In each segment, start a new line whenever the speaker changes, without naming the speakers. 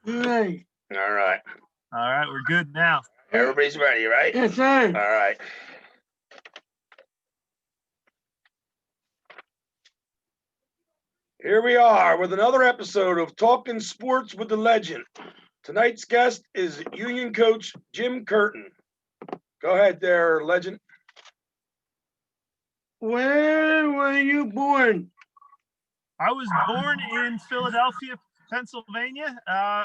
Hey.
All right.
All right, we're good now.
Everybody's ready, right?
Yes, sir.
All right. Here we are with another episode of Talking Sports with the Legend. Tonight's guest is Union coach Jim Curtin. Go ahead there, Legend.
Where were you born?
I was born in Philadelphia, Pennsylvania,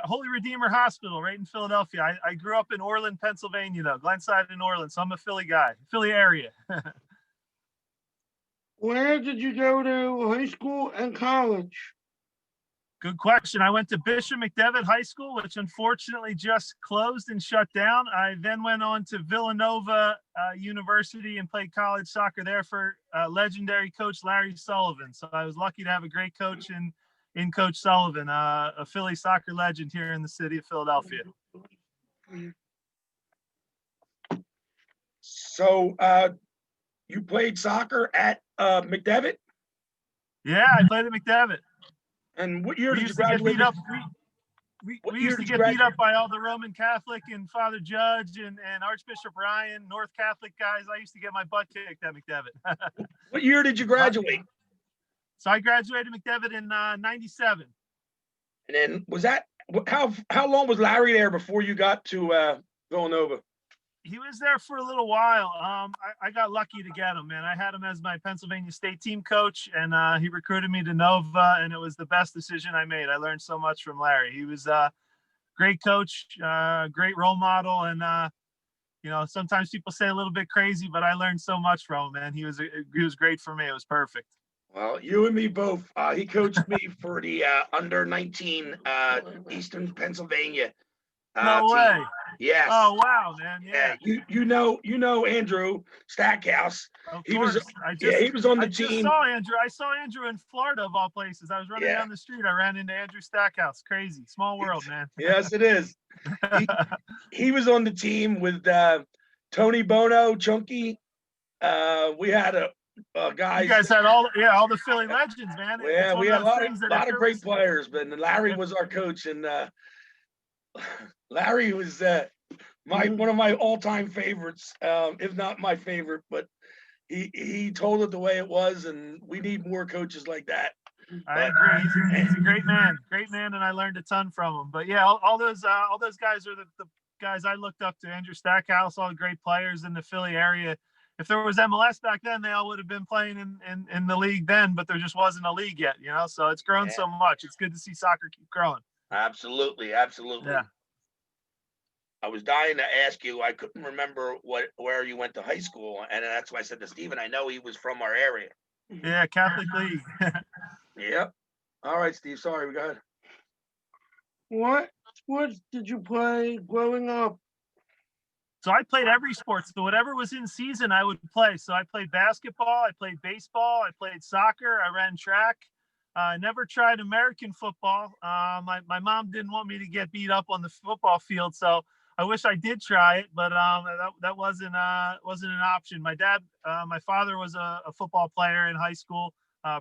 Holy Redeemer Hospital, right in Philadelphia. I grew up in Orland, Pennsylvania, though, Glenside in Orland, so I'm a Philly guy, Philly area.
Where did you go to high school and college?
Good question. I went to Bishop McDevitt High School, which unfortunately just closed and shut down. I then went on to Villanova University and played college soccer there for legendary coach Larry Sullivan. So I was lucky to have a great coach in Coach Sullivan, a Philly soccer legend here in the city of Philadelphia.
So you played soccer at McDevitt?
Yeah, I played at McDevitt.
And what year
We
did you
used to get
graduate?
beat up. We used to get beat up by all the Roman Catholic and Father Judge and Archbishop Ryan, North Catholic guys. I used to get my butt kicked at McDevitt.
What year did you graduate?
So I graduated McDevitt in '97.
And then was that how long was Larry there before you got to Villanova?
He was there for a little while. I got lucky to get him, man. I had him as my Pennsylvania State team coach, and he recruited me to Nova, and it was the best decision I made. I learned so much from Larry. He was a great coach, great role model, and sometimes people say a little bit crazy, but I learned so much from him, man. He was great for me. It was perfect.
Well, you and me both. He coached me for the under 19 Eastern Pennsylvania.
No way.
Team. Yes.
Oh wow, man. Yeah.
You know Andrew Stackhouse.
Of
he
course.
was he was on the team.
I saw Andrew in Florida of all places. I was running down the street. I ran into Andrew Stackhouse. Crazy. Small world, man.
Yes, it is. He was on the team with Tony Bono, Chunky. We had a guys.
You guys had all the Philly legends, man.
Yeah, we had a lot of great players, but Larry was our coach, and Larry was one of my all-time favorites, if not my favorite. But he told it the way it was, and we need more coaches like that.
I agree. He's a great man, and I learned a ton from him. But yeah, all those guys are the guys I looked up to. Andrew Stackhouse, all the great players in the Philly area. If there was MLS back then, they all would have been playing in the league then, but there just wasn't a league yet, So it's grown so much. It's good to see soccer keep growing.
Absolutely.
Yeah.
I was dying to ask you. I couldn't remember where you went to high school, and that's why I said to Stephen, I know he was from our area.
Yeah, Catholic League.
Yep. All right, Steve. Sorry, we got.
What sports did you play growing up?
So I played every sport. So whatever was in season, I would play. So I played basketball, I played baseball, I played soccer, I ran track. I never tried American football. My mom didn't want me to get beat up on the football field, so I wish I did try it, but that wasn't an option. My father was a football player in high school,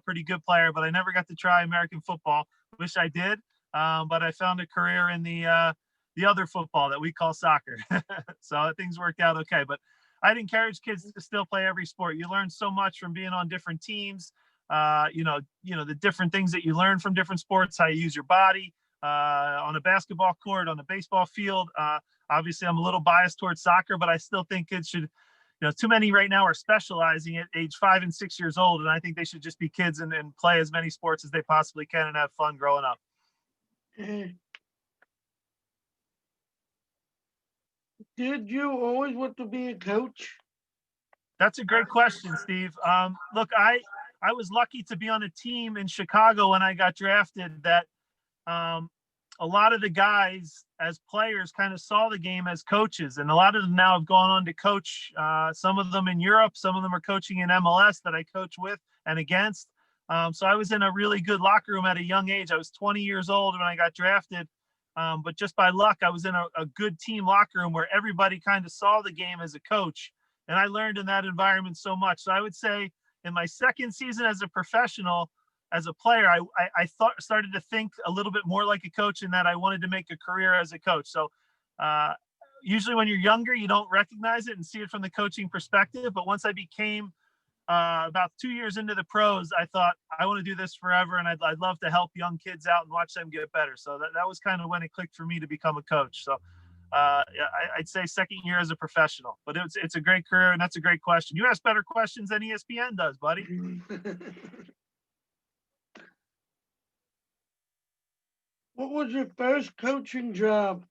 pretty good player, but I never got to try American football. Wish I did, but I found a career in the other football that we call soccer. So things worked out okay. But I'd encourage kids to still play every sport. You learn so much from being on different teams. The different things that you learn from different sports, how you use your body on a basketball court, on a baseball field. Obviously, I'm a little biased towards soccer, but I still think kids should, too many right now are specializing at age 5 and 6 years old. And I think they should just be kids and play as many sports as they possibly can and have fun growing up.
Did you always want to be a coach?
That's a great question, Steve. Look, I was lucky to be on a team in Chicago when I got drafted that a lot of the guys as players kind of saw the game as coaches, and a lot of them now have gone on to coach, some of them in Europe, some of them are coaching in MLS that I coach with and against. So I was in a really good locker room at a young age. I was 20 years old when I got drafted. But just by luck, I was in a good team locker room where everybody kind of saw the game as a coach. And I learned in that environment so much. So I would say in my second season as a professional, as a player, I thought started to think a little bit more like a coach, in that I wanted to make a career as a coach. So usually when you're younger, you don't recognize it and see it from the coaching perspective. But once I became about 2 years into the pros, I thought I want to do this forever, and I'd love to help young kids out and watch them get better. So that was kind of when it clicked for me to become a coach. So I'd say second year as a professional, but it's a great career, and that's a great question. You ask better questions than ESPN does, buddy.
What was your first coaching job?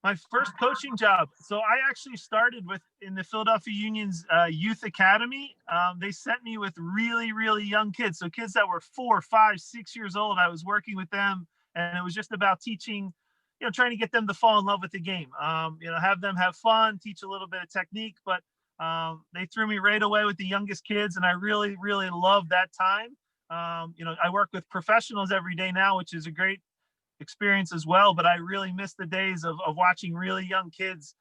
My first coaching job. So I actually started in the Philadelphia Union's youth academy. They sent me with really, really young kids. So kids that were 4, 5, 6 years old. I was working with them, and it was just about teaching, trying to get them to fall in love with the game. Have them have fun, teach a little bit of technique, but they threw me right away with the youngest kids, and I really, really loved that time. I work with professionals every day now, which is a great experience as well, but I really miss the days of watching really young kids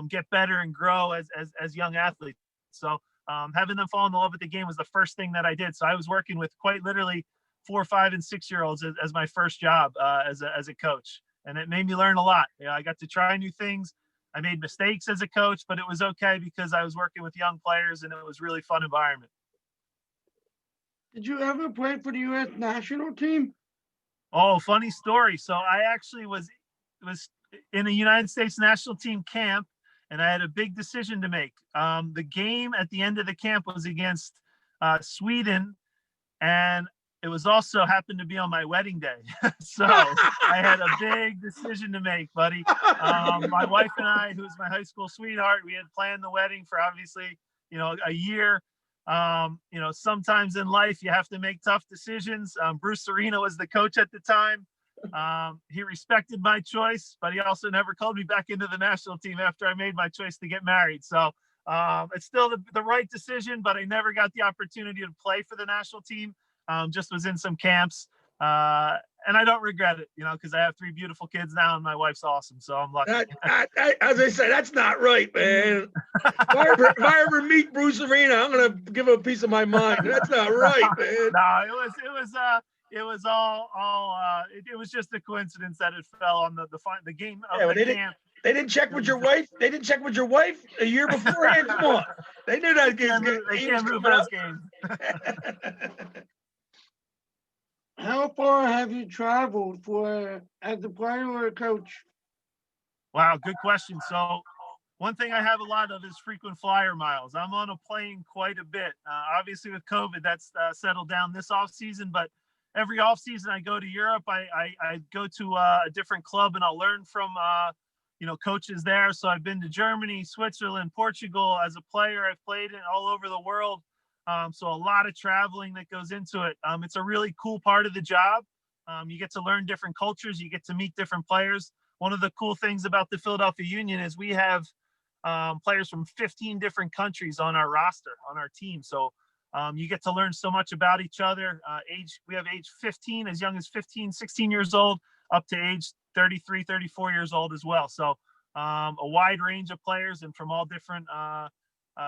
get better and grow as young athletes. So having them fall in love with the game was the first thing that I did. So I was working with quite literally 4, 5, and 6 year olds as my first job as a coach, and it made me learn a lot. I got to try new things. I made mistakes as a coach, but it was okay because I was working with young players, and it was really fun environment.
Did you ever play for the U.S. national team?
Oh, funny story. So I actually was in a United States national team camp, and I had a big decision to make. The game at the end of the camp was against Sweden, and it was also happened to be on my wedding day. So I had a big decision to make, buddy. My wife and I, who's my high school sweetheart, we had planned the wedding for obviously, a year. Sometimes in life you have to make tough decisions. Bruce Arena was the coach at the time. He respected my choice, but he also never called me back into the national team after I made my choice to get married. So it's still the right decision, but I never got the opportunity to play for the national team. Just was in some camps. And I don't regret it, because I have 3 beautiful kids now, and my wife's awesome. So I'm lucky.
As I say, that's not right, man. If I ever meet Bruce Arena, I'm gonna give him a piece of my mind. That's not right, man.
No, it was just a coincidence that it fell on the game of the camp.
They didn't check with your wife. They didn't check with your wife a year beforehand. Come on, they knew that
they can't move those games.
How far have you traveled as a player or a coach?
Wow, good question. So one thing I have a lot of is frequent flyer miles. I'm on a plane quite a bit. Obviously with COVID, that's settled down this off season, but every off season I go to Europe. I go to a different club, and I'll learn from coaches there. So I've been to Germany, Switzerland, Portugal as a player. I've played in all over the world. So a lot of traveling that goes into it. It's a really cool part of the job. You get to learn different cultures. You get to meet different players. One of the cool things about the Philadelphia Union is we have players from 15 different countries on our roster, on our team. So you get to learn so much about each other. We have age 15, as young as 15, 16 years old, up to age 33, 34 years old as well. So a wide range of players, and from all different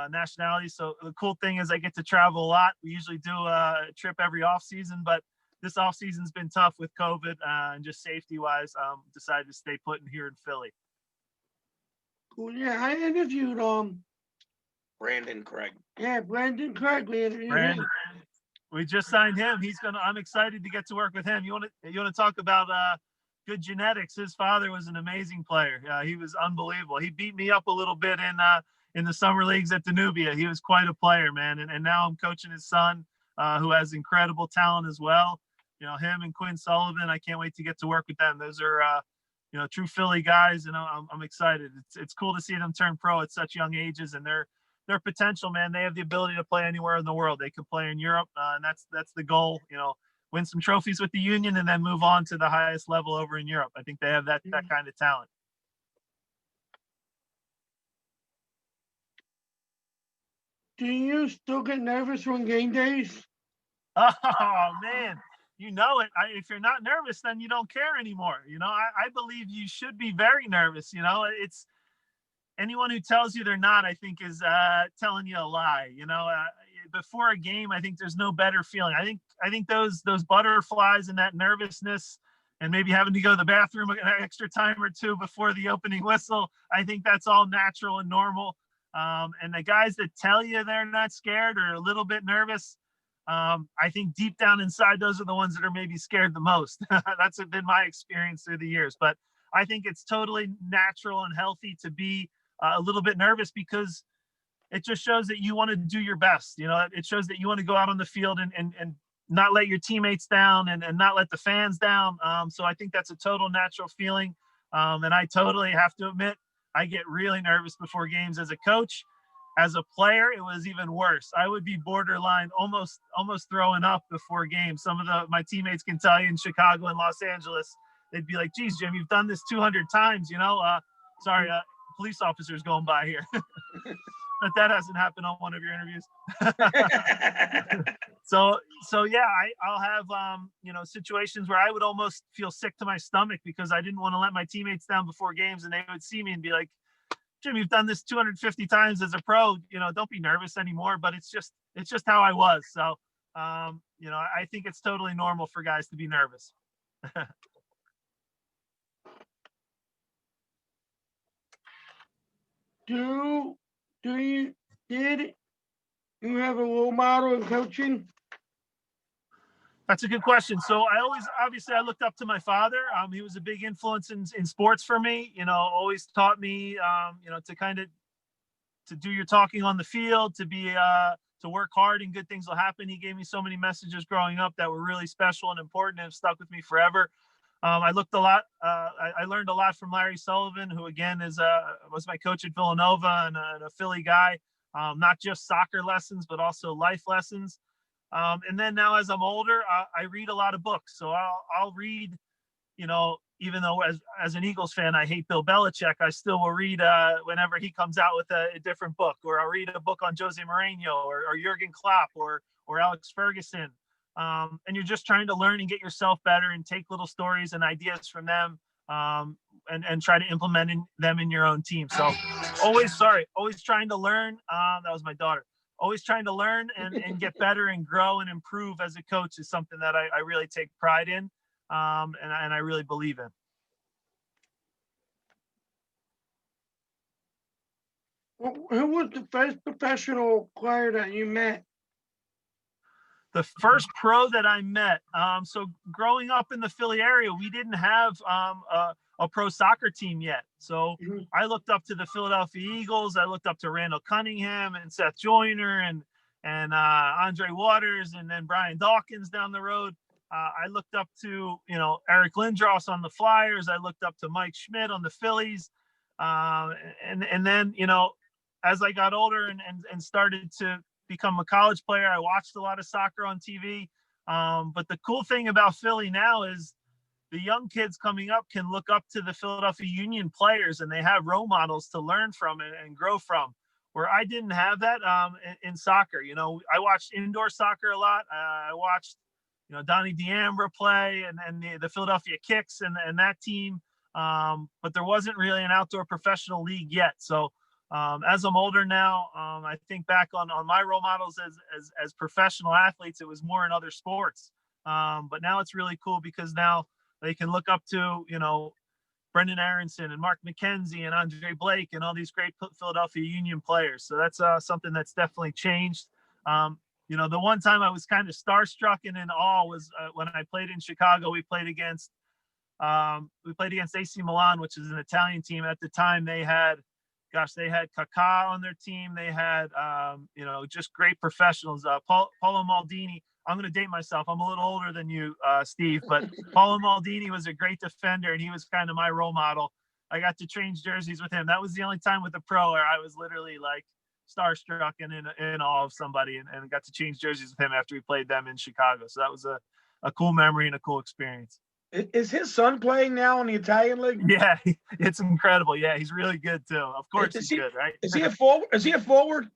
nationalities. So the cool thing is I get to travel a lot. We usually do a trip every off season, but this off season's been tough with COVID and just safety wise. Decided to stay put in here in Philly.
Cool. Yeah, I interviewed
Brandon Craig.
Yeah, Brandon Craig.
We just signed him. I'm excited to get to work with him. You want to talk about good genetics? His father was an amazing player. He was unbelievable. He beat me up a little bit in the summer leagues at Danubia. He was quite a player, man. And now I'm coaching his son, who has incredible talent as well. Him and Quinn Sullivan, I can't wait to get to work with them. Those are, true Philly guys, and I'm excited. It's cool to see them turn pro at such young ages, and their potential, man. They have the ability to play anywhere in the world. They could play in Europe, and that's the goal. Win some trophies with the Union, and then move on to the highest level over in Europe. I think they have that kind of talent.
Do you still get nervous on game days?
Oh man, you know it. If you're not nervous, then you don't care anymore. I believe you should be very nervous. It's anyone who tells you they're not, I think, is telling you a lie. before a game, I think there's no better feeling. I think those butterflies and that nervousness and maybe having to go to the bathroom an extra time or two before the opening whistle, I think that's all natural and normal. And the guys that tell you they're not scared or a little bit nervous, I think deep down inside, those are the ones that are maybe scared the most. That's been my experience through the years. But I think it's totally natural and healthy to be a little bit nervous, because it just shows that you want to do your best. It shows that you want to go out on the field and not let your teammates down and not let the fans down. So I think that's a total natural feeling. And I totally have to admit, I get really nervous before games as a coach. As a player, it was even worse. I would be borderline, almost throwing up before games. Some of my teammates can tell you in Chicago and Los Angeles, they'd be like, "Geez, Jim, you've done this 200 times. Sorry, police officers going by here." But that hasn't happened on one of your interviews. So yeah, I'll have situations where I would almost feel sick to my stomach because I didn't want to let my teammates down before games, and they would see me and be like, "Jim, you've done this 250 times as a pro. Don't be nervous anymore." But it's just how I was. So I think it's totally normal for guys to be nervous.
Did you have a role model in coaching?
That's a good question. So obviously I looked up to my father. He was a big influence in sports for me, always taught me, to do your talking on the field, to work hard and good things will happen. He gave me so many messages growing up that were really special and important and have stuck with me forever. I looked a lot. I learned a lot from Larry Sullivan, who again was my coach at Villanova and a Philly guy. Not just soccer lessons, but also life lessons. And then now, as I'm older, I read a lot of books. So I'll read, even though as an Eagles fan, I hate Bill Belichick, I still will read whenever he comes out with a different book, or I'll read a book on Jose Mourinho or Jurgen Klopp or Alex Ferguson. And you're just trying to learn and get yourself better and take little stories and ideas from them and try to implement them in your own team. So always trying to learn. That was my daughter. Always trying to learn and get better and grow and improve as a coach is something that I really take pride in and I really believe in.
Who was the first professional player that you met?
The first pro that I met. So growing up in the Philly area, we didn't have a pro soccer team yet. So I looked up to the Philadelphia Eagles. I looked up to Randall Cunningham and Seth Joyner and Andre Waters, and then Brian Dawkins down the road. I looked up to, Eric Lindros on the Flyers. I looked up to Mike Schmidt on the Phillies. And then, as I got older and started to become a college player, I watched a lot of soccer on TV. But the cool thing about Philly now is the young kids coming up can look up to the Philadelphia Union players, and they have role models to learn from and grow from, where I didn't have that in soccer. I watched indoor soccer a lot. I watched, Donnie D'Ambra play and the Philadelphia Kicks and that team. But there wasn't really an outdoor professional league yet. So as I'm older now, I think back on my role models as professional athletes, it was more in other sports. But now it's really cool because now they can look up to, Brendan Aronson and Mark McKenzie and Andre Blake and all these great Philadelphia Union players. So that's something that's definitely changed. The one time I was kind of starstruck and in awe was when I played in Chicago. We played against AC Milan, which is an Italian team. At the time, they had Kaká on their team. They had, just great professionals. Paolo Maldini. I'm going to date myself. I'm a little older than you, Steve, but Paolo Maldini was a great defender, and he was kind of my role model. I got to change jerseys with him. That was the only time with a pro where I was literally like starstruck and in awe of somebody, and got to change jerseys with him after we played them in Chicago. So that was a cool memory and a cool experience.
Is his son playing now in the Italian league?
Yeah, it's incredible. Yeah, he's really good too. Of course, he's good, right?
Is he a forward? Is he a forward?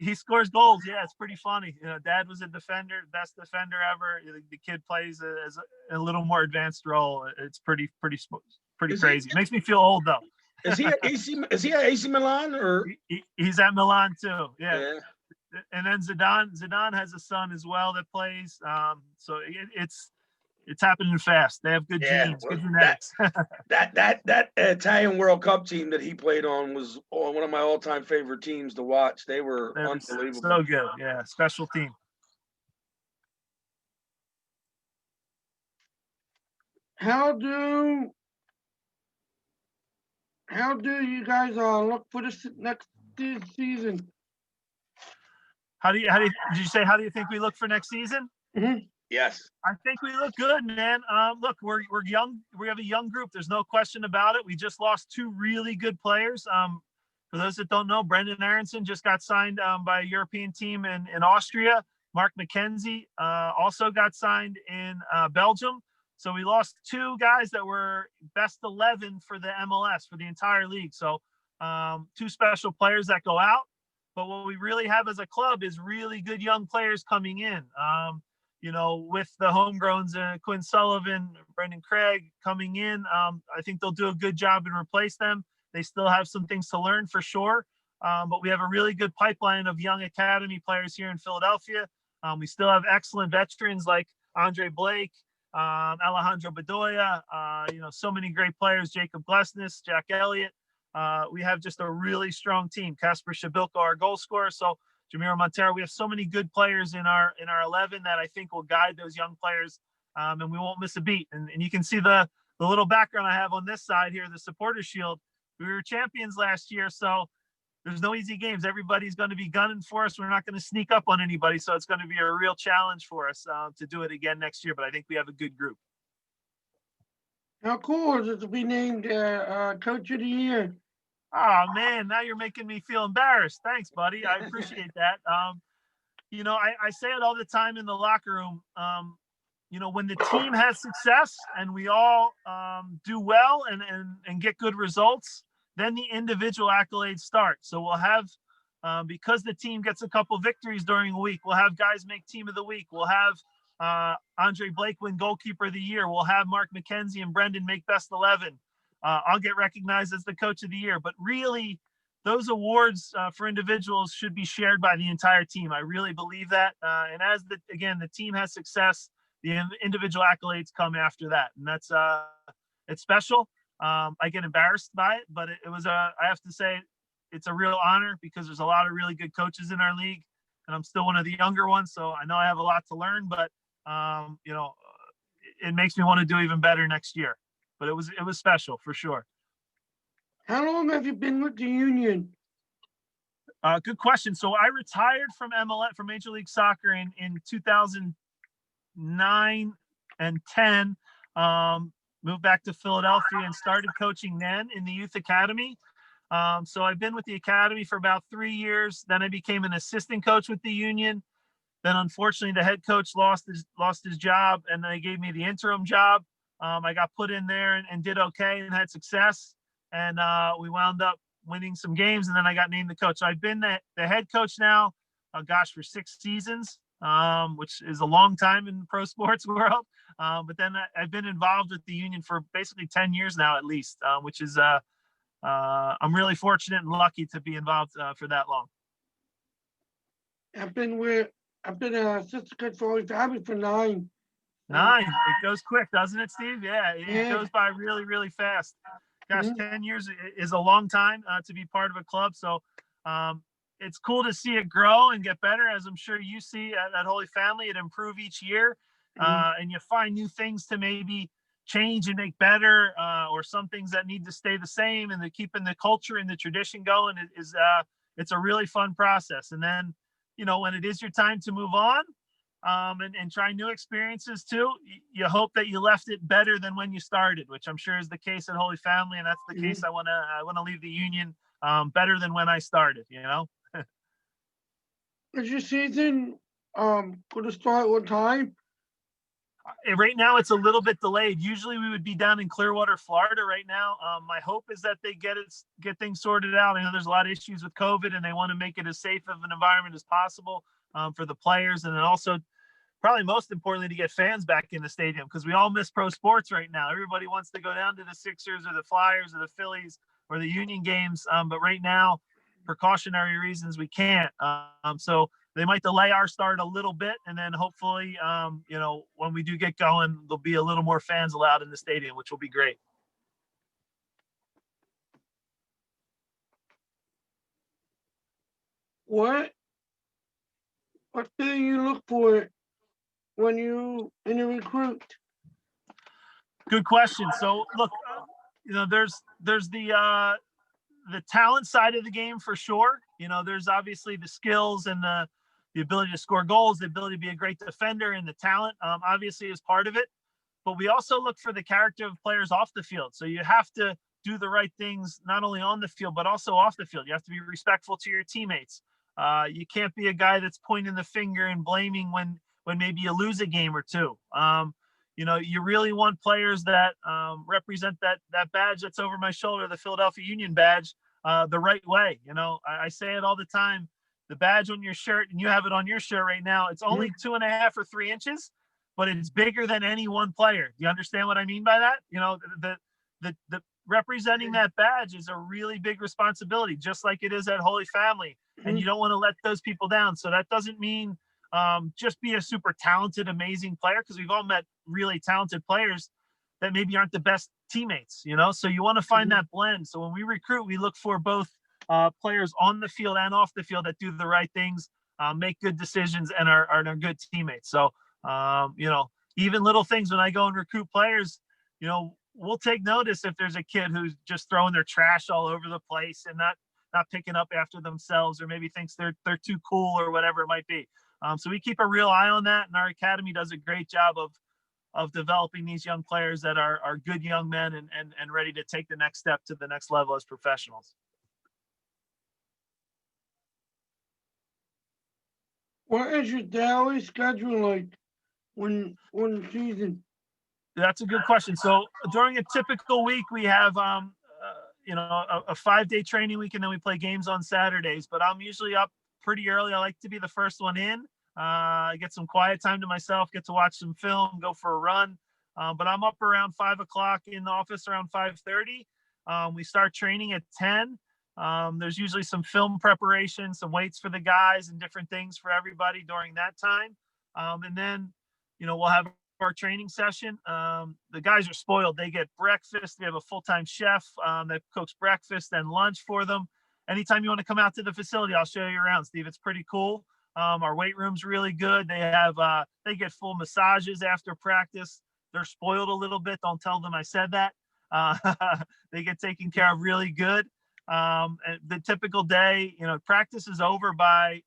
He scores goals. Yeah, it's pretty funny. Dad was a defender, best defender ever. The kid plays as a little more advanced role. It's pretty crazy. It makes me feel old though.
Is he at AC Milan or?
He's at Milan too. Yeah. and then Zidane has a son as well that plays. So it's happening fast. They have good
Yeah,
genes,
well,
good genetics.
that Italian World Cup team that he played on was one of my all-time favorite teams to watch. They were
They're
unbelievable.
so good. Yeah, special team.
How do you guys look for this season?
Did you say how do you think we look for next season?
Mhm.
Yes.
I think we look good, man. Look, we're young. We have a young group. There's no question about it. We just lost two really good players. For those that don't know, Brendan Aronson just got signed by a European team in Austria. Mark McKenzie also got signed in Belgium. So we lost two guys that were best 11 for the MLS for the entire league. So two special players that go out. But what we really have as a club is really good young players coming in. With the homegrowns, Quinn Sullivan, Brendan Craig coming in, I think they'll do a good job and replace them. They still have some things to learn for sure. But we have a really good pipeline of young academy players here in Philadelphia. We still have excellent veterans like Andre Blake, Alejandro Bedoya, so many great players, Jacob Glesnes, Jack Elliott. We have just a really strong team. Kasper Shabilko, our goal scorer. So Jamiro Montero. We have so many good players in our 11 that I think will guide those young players, and we won't miss a beat. And you can see the little background I have on this side here, the supporter shield. We were champions last year, so there's no easy games. Everybody's going to be gunning for us. We're not going to sneak up on anybody, so it's going to be a real challenge for us to do it again next year. But I think we have a good group.
How cool is it to be named Coach of the Year?
Oh man, now you're making me feel embarrassed. Thanks, buddy. I appreciate that. I say it all the time in the locker room. When the team has success and we all do well and get good results, then the individual accolades start. So we'll have, because the team gets a couple victories during a week, we'll have guys make team of the week. We'll have Andre Blake win goalkeeper of the year. We'll have Mark McKenzie and Brendan make best 11. I'll get recognized as the coach of the year. But really, those awards for individuals should be shared by the entire team. I really believe that. And as the team has success, the individual accolades come after that. And that's it's special. I get embarrassed by it, but it was I have to say, it's a real honor because there's a lot of really good coaches in our league, and I'm still one of the younger ones. So I know I have a lot to learn, but it makes me want to do even better next year. But it was special for sure.
How long have you been with the Union?
Good question. So I retired from MLS, from Major League Soccer in 2009 and 10. Moved back to Philadelphia and started coaching then in the youth academy. So I've been with the academy for about 3 years. Then I became an assistant coach with the Union. Then unfortunately the head coach lost his job, and they gave me the interim job. I got put in there and did okay and had success. And we wound up winning some games, and then I got named the coach. So I've been the head coach now, for 6 seasons, which is a long time in the pro sports world. But then I've been involved with the Union for basically 10 years now, at least, which is I'm really fortunate and lucky to be involved for that long.
I've been assistant coach for Holy Family for 9.
9. It goes quick, doesn't it, Steve? Yeah, it
Yeah.
goes by really, really fast. Gosh,
Mhm.
10 years is a long time to be part of a club. So it's cool to see it grow and get better, as I'm sure you see at Holy Family. It improve each year, and you find new things to maybe change and make better, or some things that need to stay the same, and keeping the culture and the tradition going it's a really fun process. And then, when it is your time to move on, and try new experiences too, you hope that you left it better than when you started, which I'm sure is the case at Holy Family, and that's the case. I want to leave the Union better than when I started.
Is your season going to start on time?
Right now it's a little bit delayed. Usually we would be down in Clearwater, Florida right now. My hope is that they get things sorted out. I know there's a lot of issues with COVID, and they want to make it as safe of an environment as possible for the players, and then also, probably most importantly, to get fans back in the stadium, because we all miss pro sports right now. Everybody wants to go down to the Sixers or the Flyers or the Phillies or the Union games, but right now, precautionary reasons, we can't. So they might delay our start a little bit, and then hopefully, when we do get going, there'll be a little more fans allowed in the stadium, which will be great.
What do you look for when you in a recruit?
Good question. So look, there's the talent side of the game for sure. There's obviously the skills and the ability to score goals, the ability to be a great defender, and the talent obviously is part of it. But we also look for the character of players off the field. So you have to do the right things, not only on the field, but also off the field. You have to be respectful to your teammates. You can't be a guy that's pointing the finger and blaming when maybe you lose a game or two. You really want players that represent that badge that's over my shoulder, the Philadelphia Union badge, the right way. I say it all the time. The badge on your shirt, and you have it on your shirt right now, it's only 2.5 or 3 inches, but it's bigger than any one player. Do you understand what I mean by that? The representing that badge is a really big responsibility, just like it is at Holy Family. And you don't want to let those people down. So that doesn't mean just be a super talented, amazing player, because we've all met really talented players that maybe aren't the best teammates, so you want to find that blend. So when we recruit, we look for both players on the field and off the field that do the right things, make good decisions, and are good teammates. So, even little things when I go and recruit players, we'll take notice if there's a kid who's just throwing their trash all over the place and not picking up after themselves, or maybe thinks they're too cool or whatever it might be. So we keep a real eye on that, and our academy does a great job of developing these young players that are good young men and ready to take the next step to the next level as professionals.
What is your daily schedule like when season?
That's a good question. So during a typical week, we have a 5-day training week, and then we play games on Saturdays. But I'm usually up pretty early. I like to be the first one in. I get some quiet time to myself, get to watch some film, go for a run. But I'm up around 5 o'clock, in the office around 5:30. We start training at 10. There's usually some film preparation, some weights for the guys, and different things for everybody during that time. And then, we'll have our training session. The guys are spoiled. They get breakfast. We have a full-time chef that cooks breakfast and lunch for them. Anytime you want to come out to the facility, I'll show you around, Steve. It's pretty cool. Our weight room's really good. They get full massages after practice. They're spoiled a little bit. Don't tell them I said that. They get taken care of really good. The typical day, practice is over by,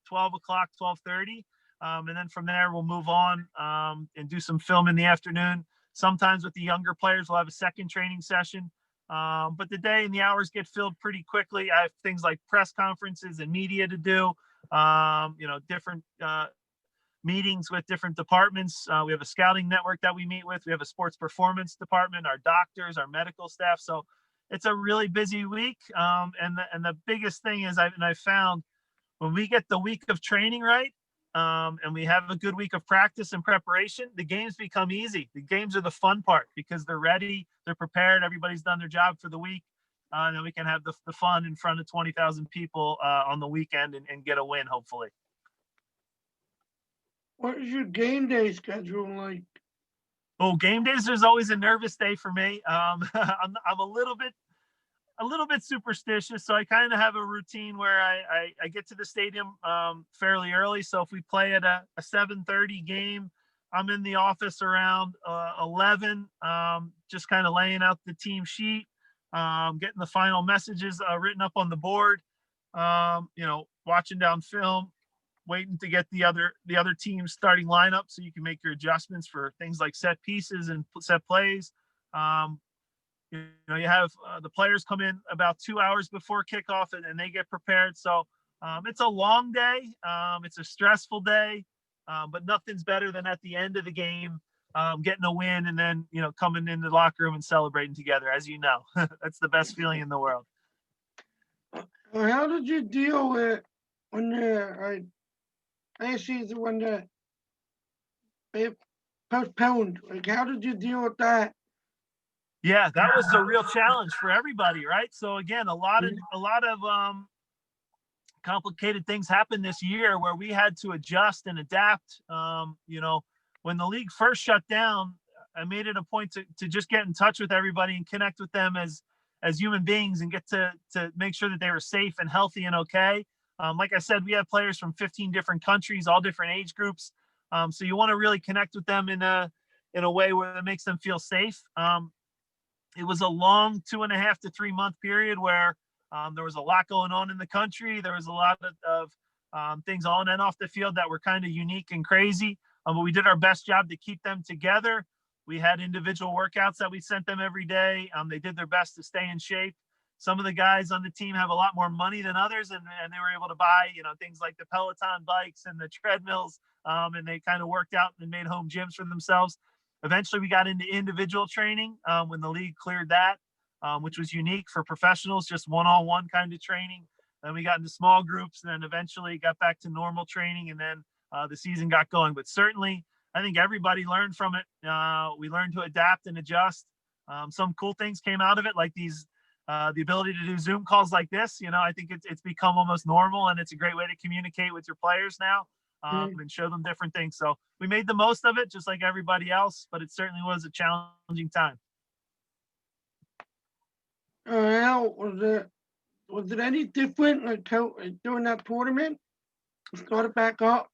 12 o'clock, 12:30. And then from there, we'll move on and do some film in the afternoon. Sometimes with the younger players, we'll have a second training session. But the day and the hours get filled pretty quickly. I have things like press conferences and media to do, different meetings with different departments. We have a scouting network that we meet with. We have a sports performance department, our doctors, our medical staff. So it's a really busy week. And the biggest thing is I've found when we get the week of training right, and we have a good week of practice and preparation, the games become easy. The games are the fun part because they're ready, they're prepared, everybody's done their job for the week. And then we can have the fun in front of 20,000 people on the weekend and get a win, hopefully.
What is your game day schedule like?
Oh, game days, there's always a nervous day for me. I'm a little bit superstitious, so I kind of have a routine where I get to the stadium fairly early. So if we play at a 7:30 game, I'm in the office around 11, just kind of laying out the team sheet, getting the final messages written up on the board, watching down film, waiting to get the other team's starting lineup so you can make your adjustments for things like set pieces and set plays. You have the players come in about 2 hours before kickoff and they get prepared. So it's a long day. It's a stressful day, but nothing's better than at the end of the game, getting a win and then, coming in the locker room and celebrating together, as you know. That's the best feeling in the world.
How did you deal with when last season when they postponed? Like, how did you deal with that?
Yeah, that was a real challenge for everybody, right? So again, a lot of complicated things happened this year where we had to adjust and adapt. When the league first shut down, I made it a point to just get in touch with everybody and connect with them as human beings and get to make sure that they were safe and healthy and okay. Like I said, we have players from 15 different countries, all different age groups. So you want to really connect with them in a way where it makes them feel safe. It was a long 2.5 to 3 month period where there was a lot going on in the country. There was a lot of things on and off the field that were kind of unique and crazy. But we did our best job to keep them together. We had individual workouts that we sent them every day. They did their best to stay in shape. Some of the guys on the team have a lot more money than others, and they were able to buy, things like the Peloton bikes and the treadmills, and they kind of worked out and made home gyms for themselves. Eventually, we got into individual training when the league cleared that, which was unique for professionals, just one-on-one kind of training. Then we got into small groups, and then eventually got back to normal training, and then the season got going. But certainly, I think everybody learned from it. We learned to adapt and adjust. Some cool things came out of it, like the ability to do Zoom calls like this. I think it's become almost normal, and it's a great way to communicate with your players now and show them different things. So we made the most of it, just like everybody else, but it certainly was a challenging time.
Al, was it any different during that tournament? Start it back up.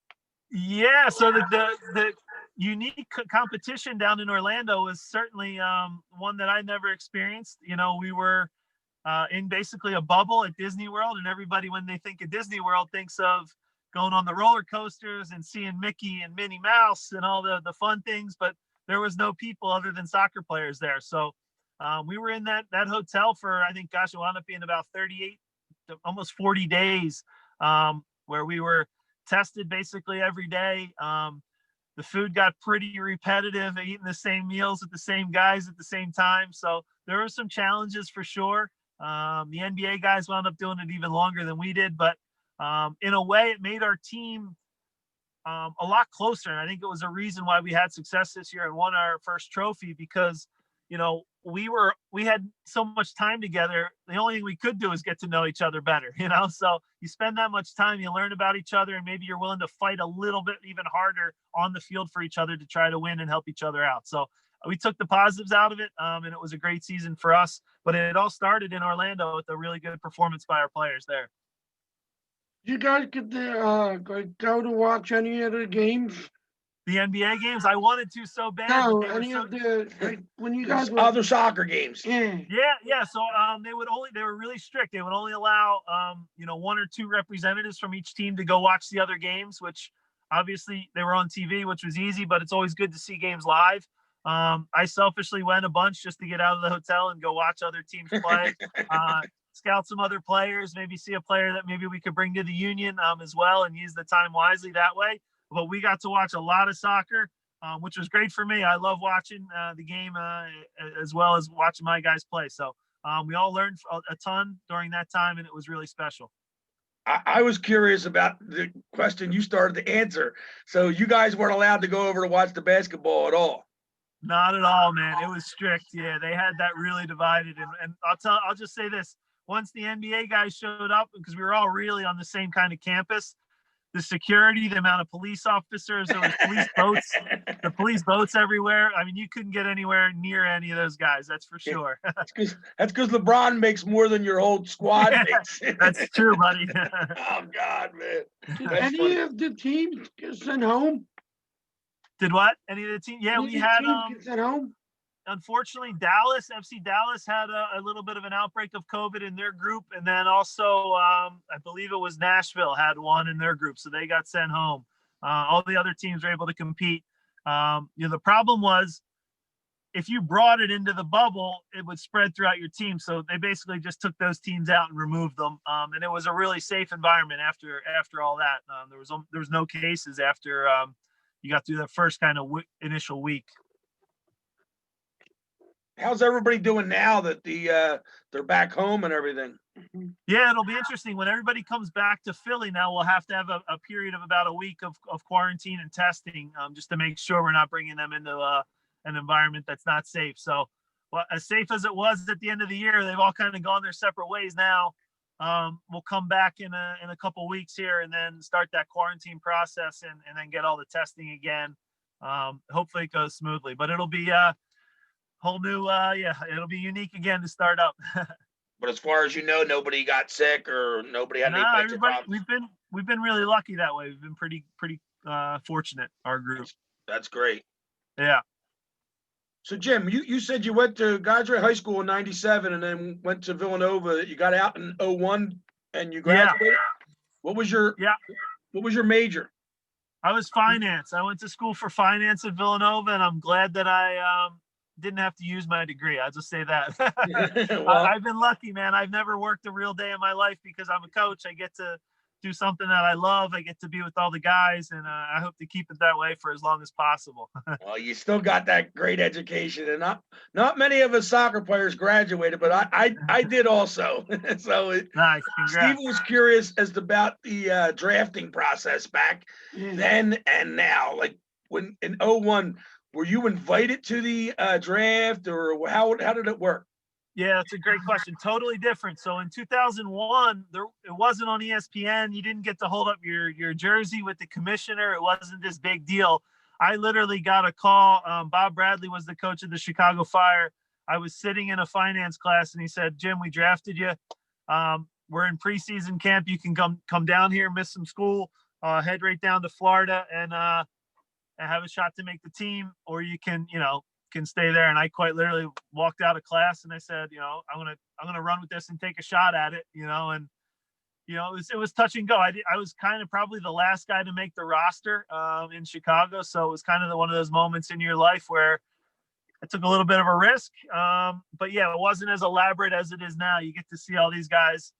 Yeah, so the unique competition down in Orlando was certainly one that I never experienced. We were in basically a bubble at Disney World, and everybody, when they think of Disney World, thinks of going on the roller coasters and seeing Mickey and Minnie Mouse and all the fun things, but there was no people other than soccer players there. So we were in that hotel for, I think, it wound up being about 38 to almost 40 days, where we were tested basically every day. The food got pretty repetitive, eating the same meals with the same guys at the same time. So there were some challenges for sure. The NBA guys wound up doing it even longer than we did, but in a way it made our team a lot closer. And I think it was a reason why we had success this year and won our first trophy, because we had so much time together. The only thing we could do is get to know each other better, so you spend that much time, you learn about each other, and maybe you're willing to fight a little bit even harder on the field for each other to try to win and help each other out. So we took the positives out of it, and it was a great season for us. But it all started in Orlando with a really good performance by our players there.
Did you guys get to go to watch any of the games?
The NBA games, I wanted to so bad.
No, any of when you guys were
other soccer games.
Yeah. So they were really strict. They would only allow 1 or 2 representatives from each team to go watch the other games, which obviously they were on TV, which was easy, but it's always good to see games live. I selfishly went a bunch just to get out of the hotel and go watch other teams play, scout some other players, maybe see a player that maybe we could bring to the Union as well, and use the time wisely that way. But we got to watch a lot of soccer, which was great for me. I love watching the game as well as watching my guys play. So we all learned a ton during that time, and it was really special.
I was curious about the question you started to answer. So you guys weren't allowed to go over to watch the basketball at all?
Not at all, man. It was strict. Yeah, they had that really divided. And I'll just say this. Once the NBA guys showed up, because we were all really on the same kind of campus, the security, the amount of police officers, there was the police boats everywhere. I mean, you couldn't get anywhere near any of those guys. That's for sure.
That's because LeBron makes more than your whole squad makes.
That's true, buddy.
Oh God, man.
Did any of the teams get sent home?
Did what? Any of the teams? Yeah, we had
get sent home.
Unfortunately, FC Dallas had a little bit of an outbreak of COVID in their group. And then also, I believe it was Nashville had one in their group. So they got sent home. All the other teams were able to compete. The problem was if you brought it into the bubble, it would spread throughout your team. So they basically just took those teams out and removed them. And it was a really safe environment after all that. There was no cases after you got through the first kind of initial week.
How's everybody doing now that they're back home and everything?
Yeah, it'll be interesting when everybody comes back to Philly. Now we'll have to have a period of about a week of quarantine and testing, just to make sure we're not bringing them into an environment that's not safe. So, well, as safe as it was at the end of the year, they've all kind of gone their separate ways now. we'll come back in a couple weeks here and then start that quarantine process and then get all the testing again. Hopefully it goes smoothly, but it'll be a whole new, it'll be unique again to start up.
But as far as you know, nobody got sick or nobody had any major problems.
We've been really lucky that way. We've been pretty fortunate, our group.
That's great.
Yeah.
So Jim, you said you went to graduate high school in '97 and then went to Villanova. You got out in '01 and you graduated.
Yeah.
What was your major?
I was finance. I went to school for finance at Villanova, and I'm glad that I didn't have to use my degree. I'll just say that.
Well,
I've been lucky, man. I've never worked a real day in my life because I'm a coach. I get to do something that I love. I get to be with all the guys, and I hope to keep it that way for as long as possible.
well, you still got that great education, and not many of us soccer players graduated, but I did also. So
Nice.
Steve was curious as to about the drafting process back then and now. Like when in '01, were you invited to the draft, or how did it work?
Yeah, that's a great question. Totally different. So in 2001, it wasn't on ESPN. You didn't get to hold up your jersey with the commissioner. It wasn't this big deal. I literally got a call. Bob Bradley was the coach of the Chicago Fire. I was sitting in a finance class, and he said, "Jim, we drafted you. We're in preseason camp. You can come down here, miss some school, head right down to Florida, and have a shot to make the team, or you can stay there." And I quite literally walked out of class and I said, I'm gonna run with this and take a shot at it, and it was touch and go. I was kind of probably the last guy to make the roster in Chicago, so it was kind of one of those moments in your life where I took a little bit of a risk, but yeah, it wasn't as elaborate as it is now. You get to see all these guys,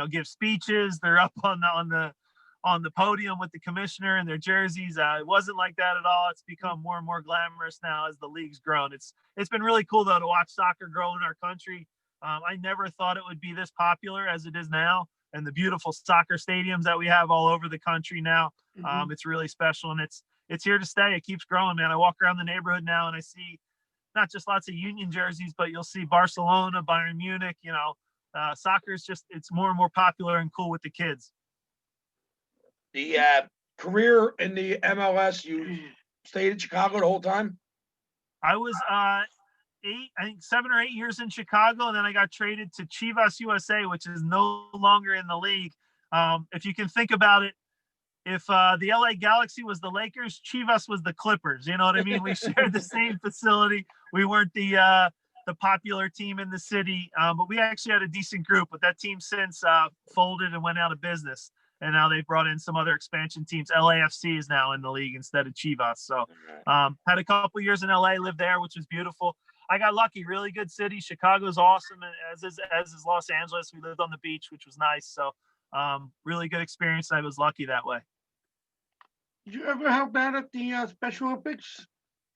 give speeches. They're up on the podium with the commissioner in their jerseys. It wasn't like that at all. It's become more and more glamorous now as the league's grown. It's been really cool though to watch soccer grow in our country. I never thought it would be this popular as it is now, and the beautiful soccer stadiums that we have all over the country now. It's really special, and it's here to stay. It keeps growing, man. I walk around the neighborhood now and I see not just lots of Union jerseys, but you'll see Barcelona, Bayern Munich. Soccer is it's more and more popular and cool with the kids.
The career in the MLS, you stayed in Chicago the whole time?
I was 7 or 8 years in Chicago, and then I got traded to Chivas USA, which is no longer in the league. If you can think about it, if the LA Galaxy was the Lakers, Chivas was the Clippers. You know what I mean? We shared the same facility. We weren't the popular team in the city, but we actually had a decent group. But that team since folded and went out of business. And now they've brought in some other expansion teams. LAFC is now in the league instead of Chivas. So had a couple years in LA, lived there, which was beautiful. I got lucky, really good city. Chicago's awesome, as is Los Angeles. We lived on the beach, which was nice. So really good experience. I was lucky that way.
Did you ever help out at the Special Olympics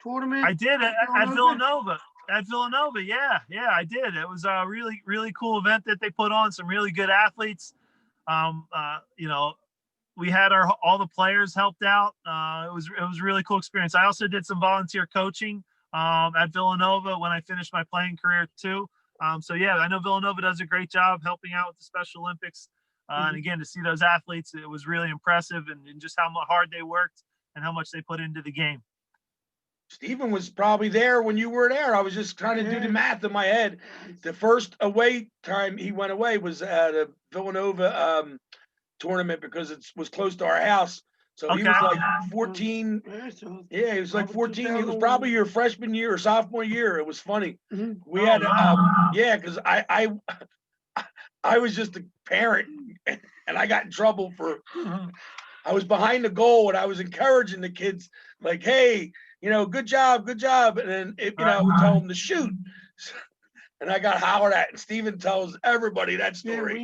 tournament?
I did at Villanova. At Villanova, yeah, I did. It was a really, really cool event that they put on. Some really good athletes. We had all the players helped out. It was a really cool experience. I also did some volunteer coaching at Villanova when I finished my playing career too. So yeah, I know Villanova does a great job helping out with the Special Olympics. And again, to see those athletes, it was really impressive, and just how hard they worked and how much they put into the game.
Stephen was probably there when you were there. I was just trying to do the math in my head. The first away time he went away was at a Villanova tournament because it was close to our house. So he was like 14. Yeah, he was like 14. It was probably your freshman year or sophomore year. It was funny. We had, because I was just a parent and I got in trouble for, I was behind the goal and I was encouraging the kids like, hey, good job. And then, I would tell them to shoot. And I got hollered at, and Stephen tells everybody that story.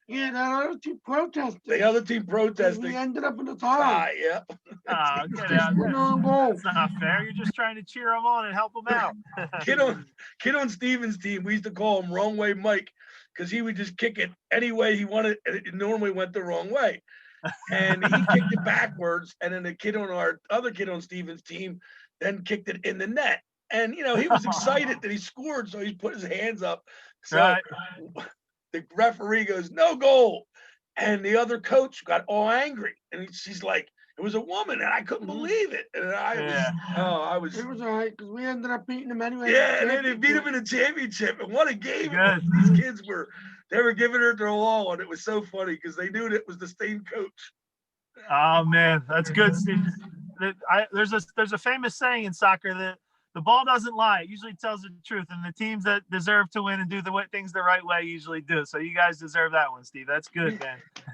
Yeah, the other team protested.
The other team protesting.
We ended up in the tie.
Yeah.
Get out. That's not fair. You're just trying to cheer them on and help them out.
Kid on Stephen's team, we used to call him Wrong Way Mike because he would just kick it any way he wanted, and it normally went the wrong way. And he kicked it backwards, and then the other kid on Stephen's team then kicked it in the net. And he was excited that he scored, so he put his hands up. So the referee goes, no goal. And the other coach got all angry. And she's like, it was a woman, and I couldn't believe it. And I was.
It was all right because we ended up beating them anyway.
Yeah, and then they beat him in the championship. And what a game! These kids they were giving her their all, and it was so funny because they knew that it was the same coach.
Oh man, that's good, Steve. There's a famous saying in soccer that the ball doesn't lie. It usually tells the truth, and the teams that deserve to win and do the things the right way usually do. So you guys deserve that one, Steve. That's good,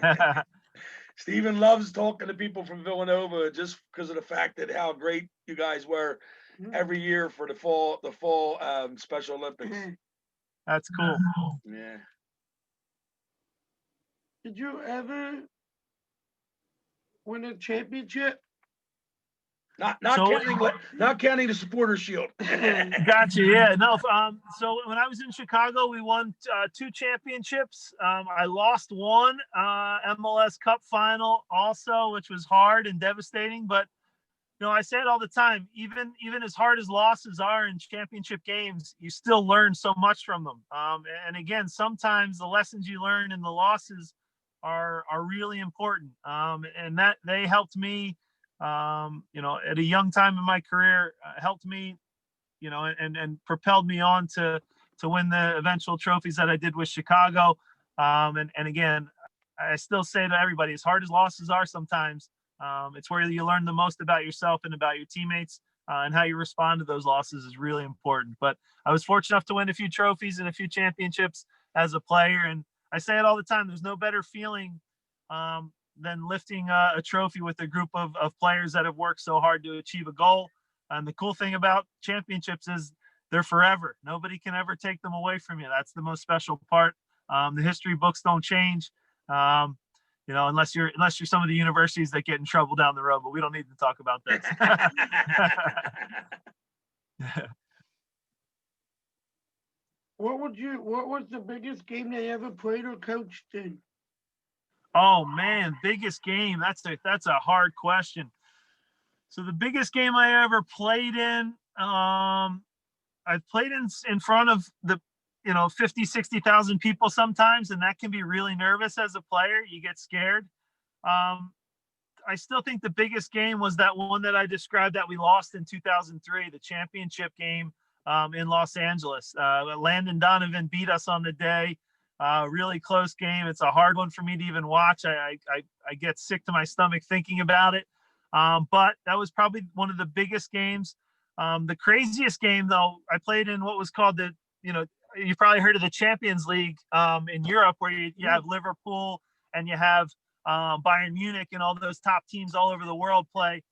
man.
Steven loves talking to people from Villanova just because of the fact that how great you guys were every year for the fall Special Olympics.
That's cool.
Yeah.
Did you ever win a championship?
Not counting the supporter shield.
Gotcha. Yeah. No. So when I was in Chicago, we won 2 championships. I lost one MLS Cup final also, which was hard and devastating. But I say it all the time. Even as hard as losses are in championship games, you still learn so much from them. And again, sometimes the lessons you learn in the losses are really important. And that they helped me. At a young time in my career, helped me, and propelled me on to win the eventual trophies that I did with Chicago. And again, I still say to everybody, as hard as losses are sometimes, it's where you learn the most about yourself and about your teammates, and how you respond to those losses is really important. But I was fortunate enough to win a few trophies and a few championships as a player. And I say it all the time, there's no better feeling than lifting a trophy with a group of players that have worked so hard to achieve a goal. And the cool thing about championships is they're forever. Nobody can ever take them away from you. That's the most special part. The history books don't change, unless you're some of the universities that get in trouble down the road, but we don't need to talk about that.
What was the biggest game they ever played or coached in?
Oh man, biggest game. That's a hard question. So the biggest game I ever played in, I've played in front of the 50, 60,000 people sometimes, and that can be really nervous as a player. You get scared. I still think the biggest game was that one that I described that we lost in 2003, the championship game in Los Angeles. Landon Donovan beat us on the day. Really close game. It's a hard one for me to even watch. I get sick to my stomach thinking about it. But that was probably one of the biggest games. The craziest game, though, I played in what was called you've probably heard of the Champions League in Europe, where you have Liverpool and you have Bayern Munich and all those top teams all over the world play.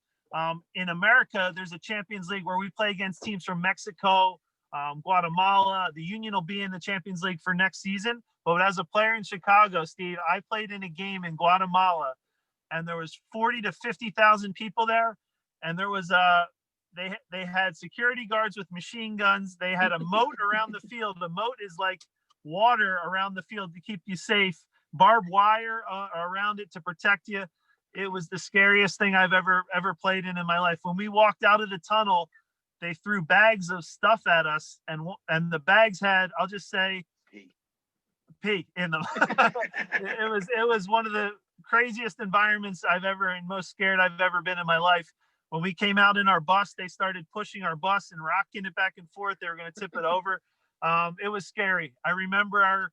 In America, there's a Champions League where we play against teams from Mexico, Guatemala. The Union will be in the Champions League for next season. But as a player in Chicago, Steve, I played in a game in Guatemala, and there was 40 to 50,000 people there, and there was they had security guards with machine guns. They had a moat around the field. The moat is like water around the field to keep you safe. Barbed wire around it to protect you. It was the scariest thing I've ever played in my life. When we walked out of the tunnel, they threw bags of stuff at us, and the bags had, I'll just say, pee in them. it was one of the craziest environments I've ever, and most scared I've ever been in my life. When we came out in our bus, they started pushing our bus and rocking it back and forth. They were going to tip it over. It was scary. I remember I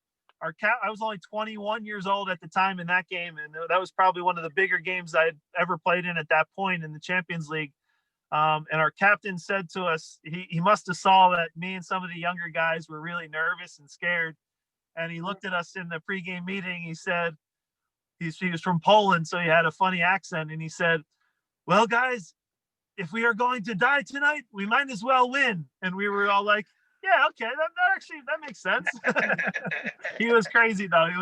was only 21 years old at the time in that game, and that was probably one of the bigger games I had ever played in at that point in the Champions League. And our captain said to us, he must have saw that me and some of the younger guys were really nervous and scared. And he looked at us in the pregame meeting. He said, he was from Poland, so he had a funny accent. And he said, well, guys, if we are going to die tonight, we might as well win. And we were all like, yeah, okay, that makes sense. He was crazy though. It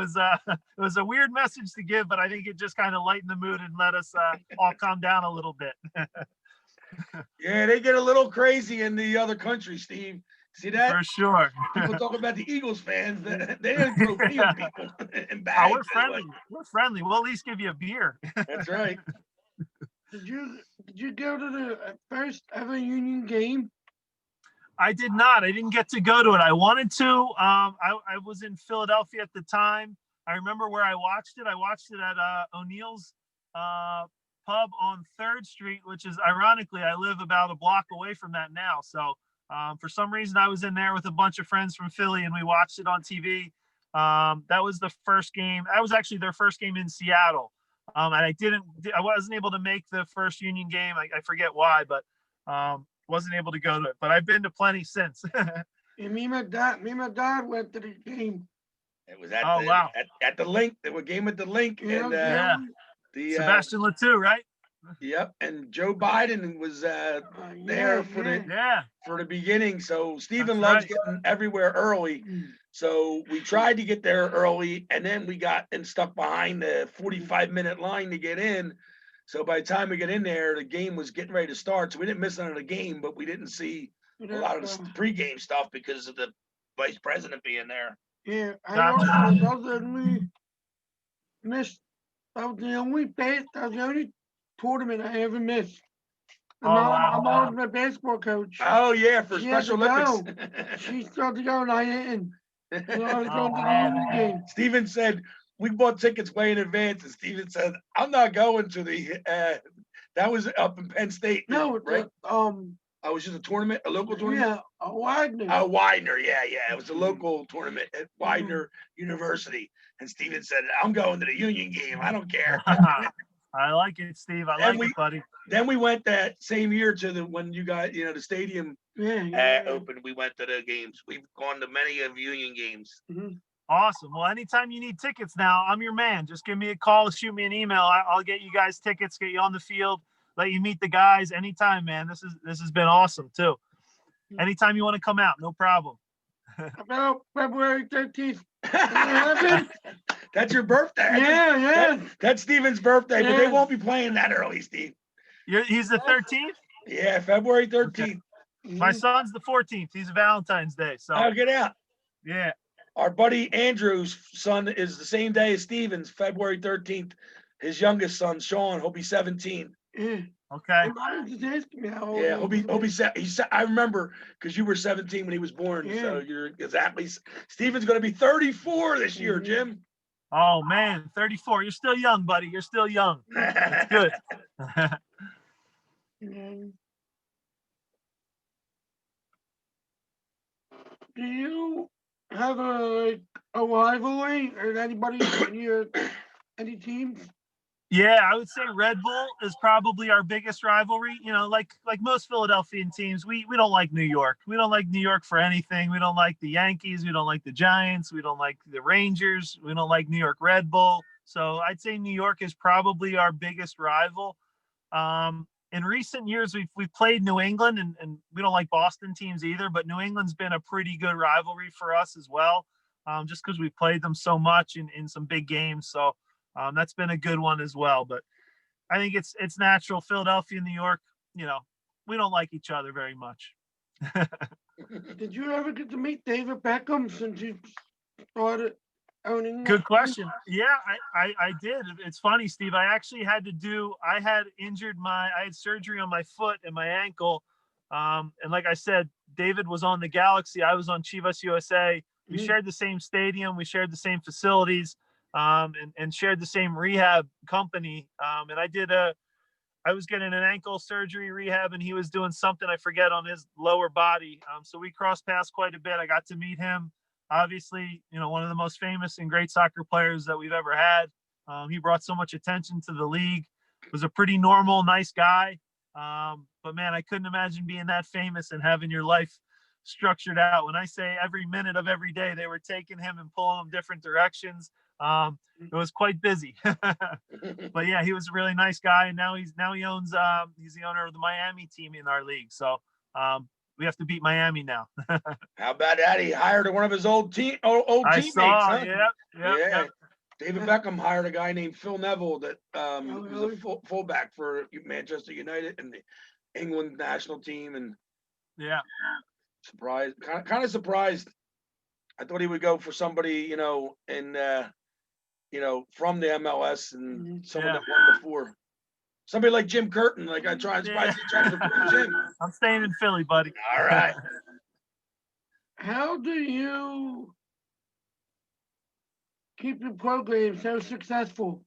was a weird message to give, but I think it just kind of lightened the mood and let us all calm down a little bit.
Yeah, they get a little crazy in the other countries, Steve. See that?
For sure.
People talk about the Eagles fans. They don't throw pee on people in bags.
Oh, we're friendly. We're friendly. We'll at least give you a beer.
That's right.
Did you go to the first ever Union game?
I did not. I didn't get to go to it. I wanted to. I was in Philadelphia at the time. I remember where I watched it. I watched it at O'Neill's pub on 3rd Street, which is ironically, I live about a block away from that now. So for some reason, I was in there with a bunch of friends from Philly, and we watched it on TV. That was the first game. That was actually their first game in Seattle. And I wasn't able to make the first Union game. I forget why, but wasn't able to go to it. But I've been to plenty since.
And me and my dad went to the game.
It was at
wow.
at the link. They were game at the link, and
yeah.
the
Sebastian Latou, right?
Yep, and Joe Biden was there for the beginning. So Stephen loves getting everywhere early. So we tried to get there early, and then we got stuck behind the 45-minute line to get in. So by the time we get in there, the game was getting ready to start. So we didn't miss none of the game, but we didn't see a lot of the pregame stuff because of the vice president being there.
Yeah, I also missed. That was the only tournament I ever missed. And I'm always my basketball coach.
Oh yeah, for Special Olympics.
She started to go and I didn't. So I was going to the Union game.
Steven said we bought tickets way in advance, and Steven said, "I'm not going to the." That was up in Penn State.
No,
right? I was just a tournament, a local tournament.
Yeah, a Widener.
A Widener, yeah. It was a local tournament at Widener University, and Steven said, "I'm going to the Union game. I don't care."
I like it, Steve. I like it, buddy.
Then we went that same year to when you got the stadium opened. We went to the games. We've gone to many of Union games.
Mm-hmm.
Awesome. Well, anytime you need tickets now, I'm your man. Just give me a call, shoot me an email. I'll get you guys tickets, get you on the field, let you meet the guys anytime, man. This has been awesome too. Anytime you want to come out, no problem.
About February 13th.
That's your birthday.
Yeah.
That's Steven's birthday, but they won't be playing that early, Steve.
He's the 13th?
Yeah, February 13th. Okay.
My son's the 14th. He's Valentine's Day. So
get out.
Yeah.
Our buddy Andrew's son is the same day as Steven's, February 13th. His youngest son, Sean, he'll be 17.
Okay.
Yeah, he'll be I remember because you were 17 when he was born. Yeah. So you're exactly. Steven's going to be 34 this year, Jim.
Oh man, 34. You're still young, buddy. You're still young. That's good.
Do you have a rivalry or anybody in any teams?
Yeah, I would say Red Bull is probably our biggest rivalry. Like most Philadelphian teams, we don't like New York. We don't like New York for anything. We don't like the Yankees. We don't like the Giants. We don't like the Rangers. We don't like New York Red Bull. So I'd say New York is probably our biggest rival. In recent years, we've played New England, and we don't like Boston teams either, but New England's been a pretty good rivalry for us as well, just because we've played them so much in some big games. So that's been a good one as well. But I think it's natural. Philadelphia and New York, we don't like each other very much.
Did you ever get to meet David Beckham since you started owning?
Good question. Yeah, I did. It's funny, Steve. I actually had I had surgery on my foot and my ankle. And like I said, David was on the Galaxy. I was on Chivas USA. We shared the same stadium. We shared the same facilities. And shared the same rehab company. And I was getting an ankle surgery rehab, and he was doing something I forget on his lower body. So we crossed paths quite a bit. I got to meet him. Obviously, one of the most famous and great soccer players that we've ever had. He brought so much attention to the league. Was a pretty normal, nice guy. But man, I couldn't imagine being that famous and having your life structured out. When I say every minute of every day, they were taking him and pulling him different directions. It was quite busy. But yeah, he was a really nice guy, and now he owns he's the owner of the Miami team in our league. So we have to beat Miami now.
How about that? He hired one of his old teammates.
Huh?
Yeah. David Beckham hired a guy named Phil Neville that was a fullback for Manchester United and the England national team. And surprised, kind of surprised. I thought he would go for somebody, from the MLS and someone that won before. Somebody like Jim Curtin. Like I tried to recruit Jim.
I'm staying in Philly, buddy.
All right.
how do you keep the program so successful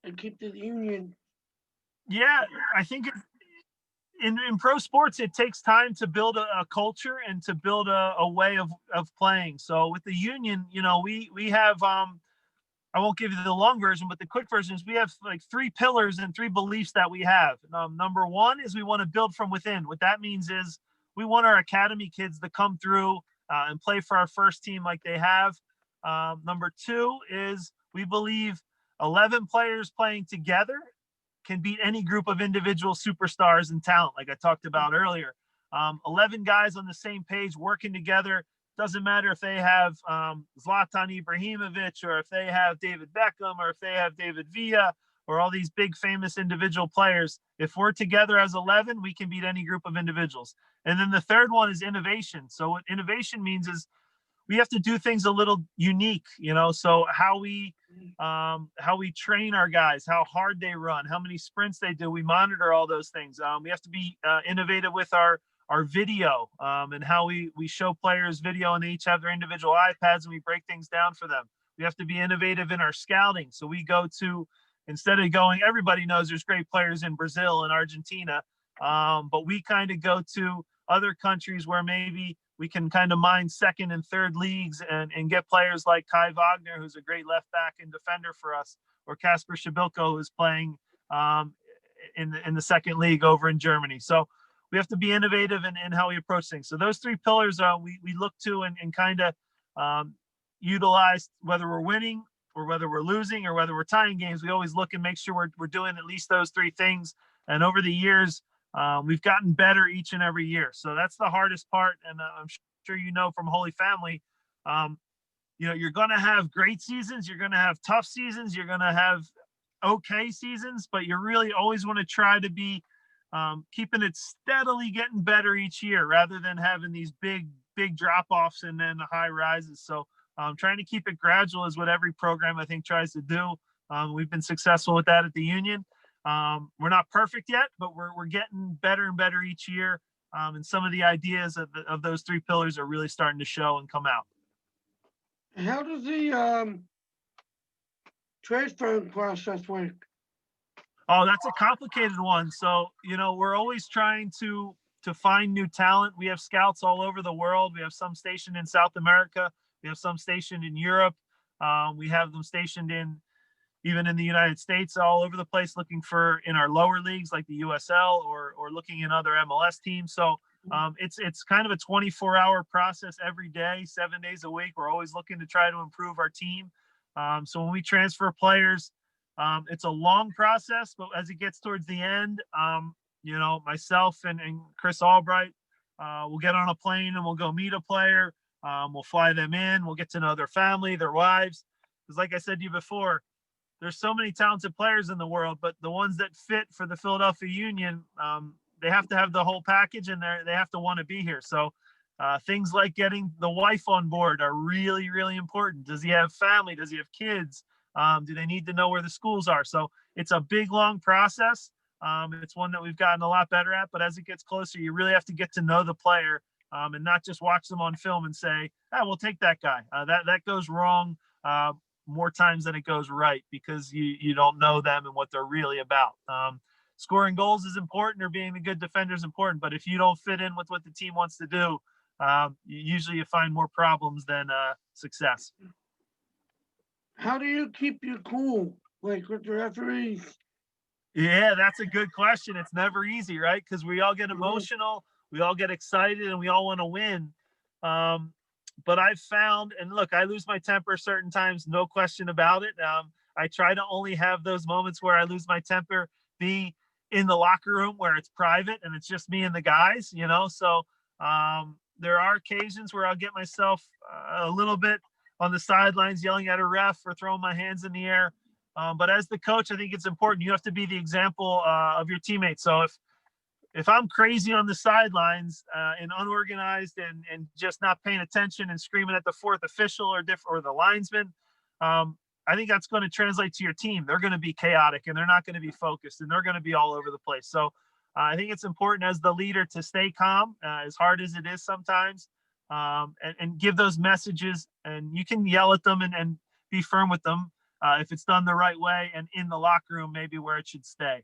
and keep the union?
Yeah, I think in pro sports, it takes time to build a culture and to build a way of playing. So with the union, we have I won't give you the long version, but the quick version is we have like 3 pillars and 3 beliefs that we have. Number one is we want to build from within. What that means is we want our academy kids to come through and play for our first team like they have. Number two is we believe 11 players playing together can beat any group of individual superstars and talent, like I talked about earlier. 11 guys on the same page working together. Doesn't matter if they have Zlatan Ibrahimovic or if they have David Beckham or if they have David Villa or all these big famous individual players. If we're together as 11, we can beat any group of individuals. And then the third one is innovation. So what innovation means is we have to do things a little unique, so how we train our guys, how hard they run, how many sprints they do, we monitor all those things. We have to be innovative with our video and how we show players video, and they each have their individual iPads and we break things down for them. We have to be innovative in our scouting, so we go to, instead of going, everybody knows there's great players in Brazil and Argentina, but we kind of go to other countries where maybe we can kind of mine second and third leagues and get players like Kai Wagner, who's a great left back and defender for us, or Kasper Shabilko, who's playing in the second league over in Germany. So we have to be innovative in how we approach things. So those 3 pillars we look to and kind of utilize, whether we're winning or whether we're losing or whether we're tying games. We always look and make sure we're doing at least those 3 things. And over the years, we've gotten better each and every year. So that's the hardest part. And I'm sure from Holy Family, you're going to have great seasons. You're going to have tough seasons. You're going to have okay seasons, but you really always want to try to be keeping it steadily getting better each year rather than having these big drop-offs and then the high rises. So trying to keep it gradual is what every program, I think, tries to do. We've been successful with that at the Union. We're not perfect yet, but we're getting better and better each year. And some of the ideas of those 3 pillars are really starting to show and come out.
How does the transfer process work?
Oh, that's a complicated one. So, we're always trying to find new talent. We have scouts all over the world. We have some stationed in South America. We have some stationed in Europe. We have them stationed even in the United States, all over the place, looking for in our lower leagues like the USL or looking in other MLS teams. So it's kind of a 24-hour process every day, 7 days a week. We're always looking to try to improve our team. So when we transfer players, it's a long process, but as it gets towards the end, myself and Chris Albright, we'll get on a plane and we'll go meet a player. We'll fly them in. We'll get to know their family, their wives. Because like I said to you before, there's so many talented players in the world, but the ones that fit for the Philadelphia Union, they have to have the whole package and they have to want to be here. So things like getting the wife on board are really, really important. Does he have family? Does he have kids? Do they need to know where the schools are? So it's a big, long process. It's one that we've gotten a lot better at, but as it gets closer, you really have to get to know the player and not just watch them on film and say, we'll take that guy. That goes wrong more times than it goes right because you don't know them and what they're really about. Scoring goals is important, or being a good defender is important, but if you don't fit in with what the team wants to do, usually you find more problems than success.
How do you keep your cool, like with the referees?
Yeah, that's a good question. It's never easy, right? Because we all get emotional, we all get excited, and we all want to win. But I've found, and look, I lose my temper certain times, no question about it. I try to only have those moments where I lose my temper be in the locker room where it's private and it's just me and the guys, So there are occasions where I'll get myself a little bit on the sidelines yelling at a ref or throwing my hands in the air. But as the coach, I think it's important. You have to be the example of your teammates. So if I'm crazy on the sidelines and unorganized and just not paying attention and screaming at the fourth official or the linesman, I think that's going to translate to your team. They're going to be chaotic and they're not going to be focused and they're going to be all over the place. So I think it's important as the leader to stay calm, as hard as it is sometimes, and give those messages. And you can yell at them and be firm with them if it's done the right way and in the locker room, maybe where it should stay.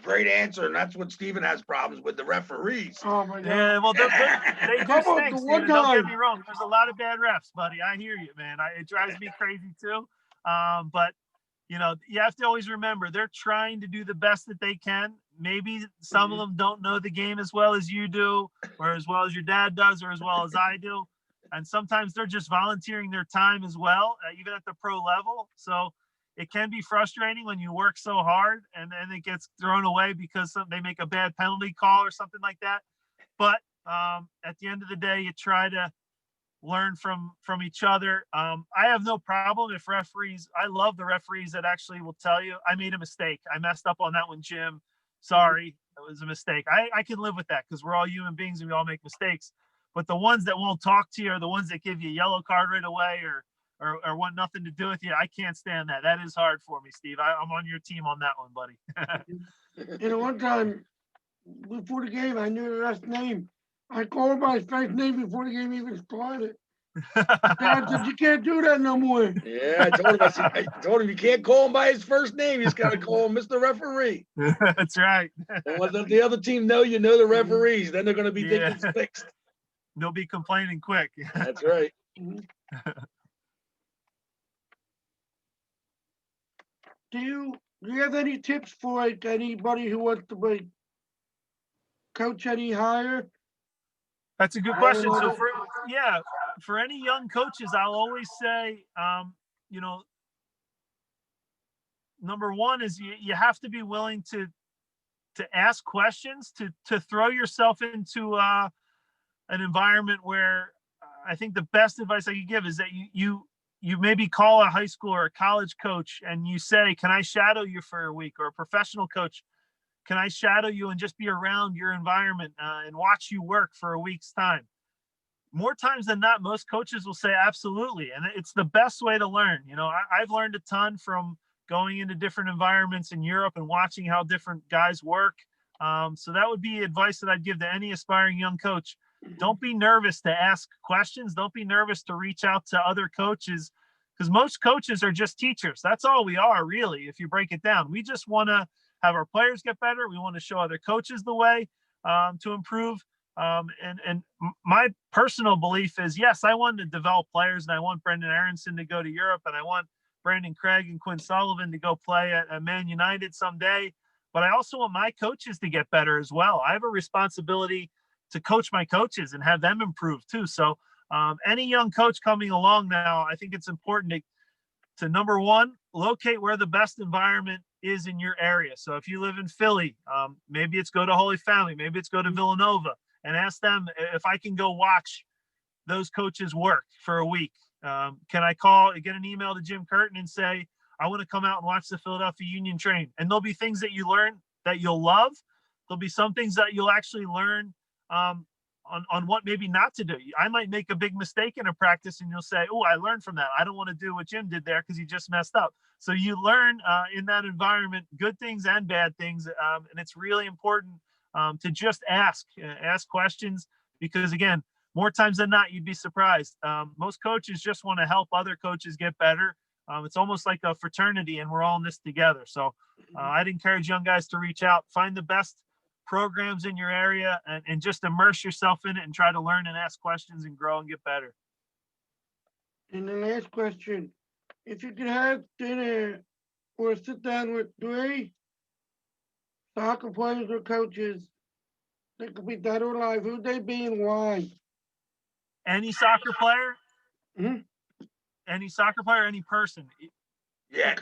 Great answer, and that's what Steven has problems with, the referees.
Oh my God.
Yeah, well, they do
How about
stink,
the
Steven.
one
Don't get
time-
me wrong. There's a lot of bad refs, buddy. I hear you, man. It drives me crazy too. But you know, you have to always remember they're trying to do the best that they can. Maybe some of them don't know the game as well as you do, or as well as your dad does, or as well as I do. And sometimes they're just volunteering their time as well, even at the pro level. So it can be frustrating when you work so hard and then it gets thrown away because they make a bad penalty call or something like that. But at the end of the day, you try to learn from each other. I have no problem if referees, I love the referees that actually will tell you, I made a mistake. I messed up on that one, Jim. Sorry, it was a mistake. I can live with that because we're all human beings and we all make mistakes. But the ones that won't talk to you are the ones that give you a yellow card right away or want nothing to do with you. I can't stand that. That is hard for me, Steve. I'm on your team on that one, buddy.
You know, one time before the game, I knew the last name. I called by his first name before the game even started. Dad said, you can't do that no more.
Yeah, I told him you can't call him by his first name. You just got to call him Mr. Referee.
That's right.
And let the other team know you know the referees. Then they're going to be thinking it's fixed.
They'll be complaining quick.
That's right.
Do you have any tips for like anybody who wants to like coach any higher?
That's a good question. So for any young coaches, I'll always say, you know, number one is you have to be willing to ask questions, to throw yourself into an environment where I think the best advice I could give is that you maybe call a high school or a college coach and you say, can I shadow you for a week? Or a professional coach, can I shadow you and just be around your environment and watch you work for a week's time? More times than not, most coaches will say absolutely. And it's the best way to learn. You know, I've learned a ton from going into different environments in Europe and watching how different guys work. So that would be advice that I'd give to any aspiring young coach. Don't be nervous to ask questions. Don't be nervous to reach out to other coaches because most coaches are just teachers. That's all we are, really, if you break it down. We just want to have our players get better. We want to show other coaches the way to improve. And my personal belief is, yes, I want to develop players, and I want Brendan Aronson to go to Europe, and I want Brandon Craig and Quinn Sullivan to go play at Man United someday. But I also want my coaches to get better as well. I have a responsibility to coach my coaches and have them improve too. So any young coach coming along now, I think it's important to number one, locate where the best environment is in your area. So if you live in Philly, maybe it's go to Holy Family, maybe it's go to Villanova and ask them if I can go watch those coaches work for a week. Can I get an email to Jim Curtin and say, I want to come out and watch the Philadelphia Union train? And there'll be things that you learn that you'll love. There'll be some things that you'll actually learn on what maybe not to do. I might make a big mistake in a practice and you'll say, oh, I learned from that. I don't want to do what Jim did there because he just messed up. So you learn in that environment, good things and bad things. And it's really important to just ask questions because, again, more times than not, you'd be surprised. Most coaches just want to help other coaches get better. It's almost like a fraternity and we're all in this together. So I'd encourage young guys to reach out, find the best programs in your area and just immerse yourself in it and try to learn and ask questions and grow and get better.
And the last question, if you could have dinner or sit down with 3 soccer players or coaches that could be dead or alive, who'd they be and why?
Any soccer player?
Mhm.
Any soccer player, any person?
Yeah,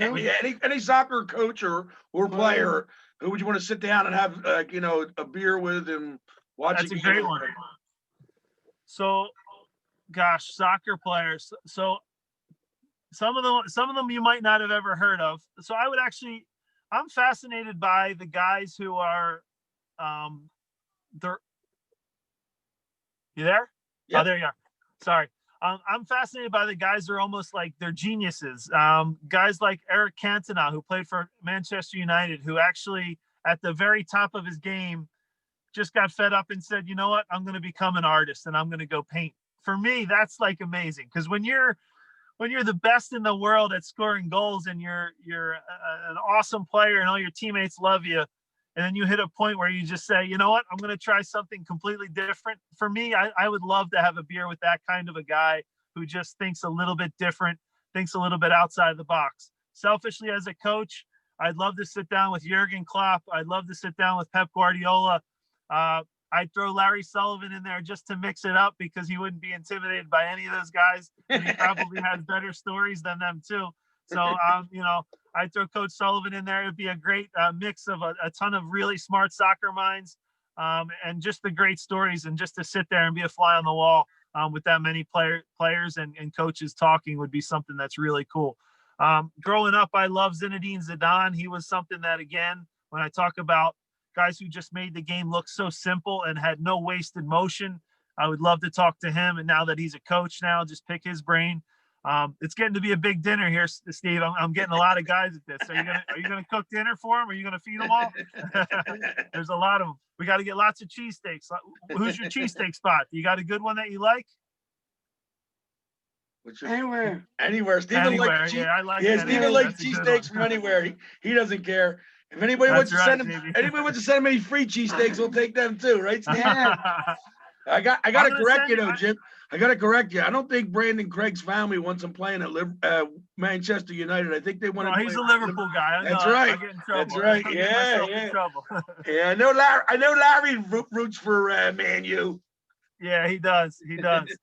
any soccer coach or player, who would you want to sit down and have a beer with and watch?
That's a great one. So, gosh, soccer players. So some of them you might not have ever heard of. So I'm fascinated by the guys who are, you there?
Yep.
Oh, there you are. Sorry. I'm fascinated by the guys who are almost like they're geniuses. Guys like Eric Cantona, who played for Manchester United, who actually at the very top of his game just got fed up and said, you know what, I'm going to become an artist and I'm going to go paint. For me, that's like amazing, because when you're the best in the world at scoring goals and you're an awesome player and all your teammates love you, and then you hit a point where you just say, you know what, I'm going to try something completely different. For me, I would love to have a beer with that kind of a guy who just thinks a little bit different, thinks a little bit outside the box. Selfishly, as a coach, I'd love to sit down with Jurgen Klopp. I'd love to sit down with Pep Guardiola. I'd throw Larry Sullivan in there just to mix it up, because he wouldn't be intimidated by any of those guys, and he probably has better stories than them too. So, I'd throw Coach Sullivan in there. It'd be a great mix of a ton of really smart soccer minds, and just the great stories, and just to sit there and be a fly on the wall with that many players and coaches talking would be something that's really cool. Growing up, I love Zinedine Zidane. He was something that, again, when I talk about guys who just made the game look so simple and had no wasted motion, I would love to talk to him. And now that he's a coach now, just pick his brain. It's getting to be a big dinner here, Steve. I'm getting a lot of guys at this. Are you gonna cook dinner for them? Are you gonna feed them all? There's a lot of them. We got to get lots of cheesesteaks. Who's your cheesesteak spot? You got a good one that you like?
Anywhere.
Steven
Anywhere.
likes
I like
yeah,
that.
Steven likes
That's a good
cheesesteaks
one.
from anywhere. He doesn't care. If anybody wants to
That's
send
right,
him,
baby.
anybody wants to send him any free cheesesteaks, we'll take them too, right, Steve?
Yeah.
I got
I'm
to
gonna
correct
send
you
you-
though, Jim. I got to correct you. I don't think Brandon Craig's family wants him playing at Manchester United. I think they want
No,
to.
he's a Liverpool guy. I know.
That's right.
I get in trouble.
That's right.
I get myself in trouble.
Yeah, I know Larry roots for Man U.
Yeah, he does. He does.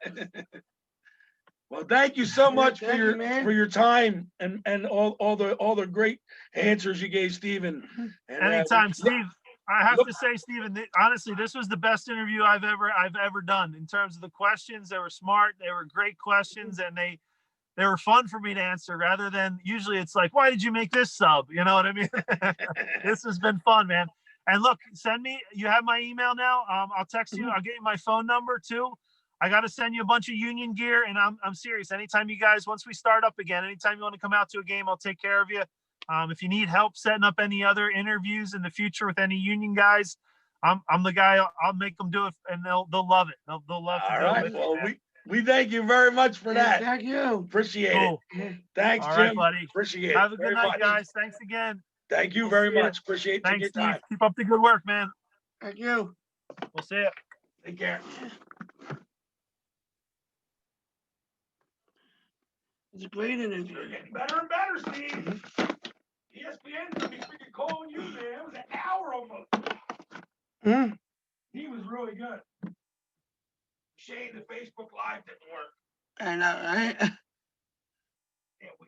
Well, thank you so much
Thank you, man.
for your time and all the great answers you gave, Stephen. And,
Anytime, Steve. I have to say, Stephen, honestly, this was the best interview I've ever done in terms of the questions. They were smart. They were great questions, and they were fun for me to answer, rather than usually it's like, why did you make this sub? You know what I mean? This has been fun, man. And look, you have my email now. I'll text you. I'll get you my phone number too. I got to send you a bunch of Union gear, and I'm serious. Anytime you guys, once we start up again, anytime you want to come out to a game, I'll take care of you. If you need help setting up any other interviews in the future with any Union guys, I'm the guy. I'll make them do it, and they'll love it. They'll love to do it with
Well,
me,
we thank you very much for that.
Thank you.
Appreciate
cool.
it. Thanks,
All
Jim.
right, buddy.
Appreciate it.
Have a good
very
night,
much.
guys. Thanks again.
Thank you
We'll
very
see ya.
much. Appreciate taking
Thanks,
your time.
Steve. Keep up the good work, man.
Thank you.
We'll see you.
Take care.
It's a great interview.
You're getting better and better, Steve. ESPN's gonna be freaking calling you, man. It was an hour almost. He was really good. Shame the Facebook Live didn't work.
I know, right?
Yeah, we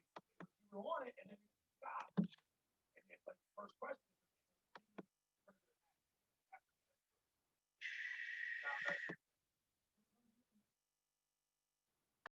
were on it, and then we stopped. And then, like, the first question.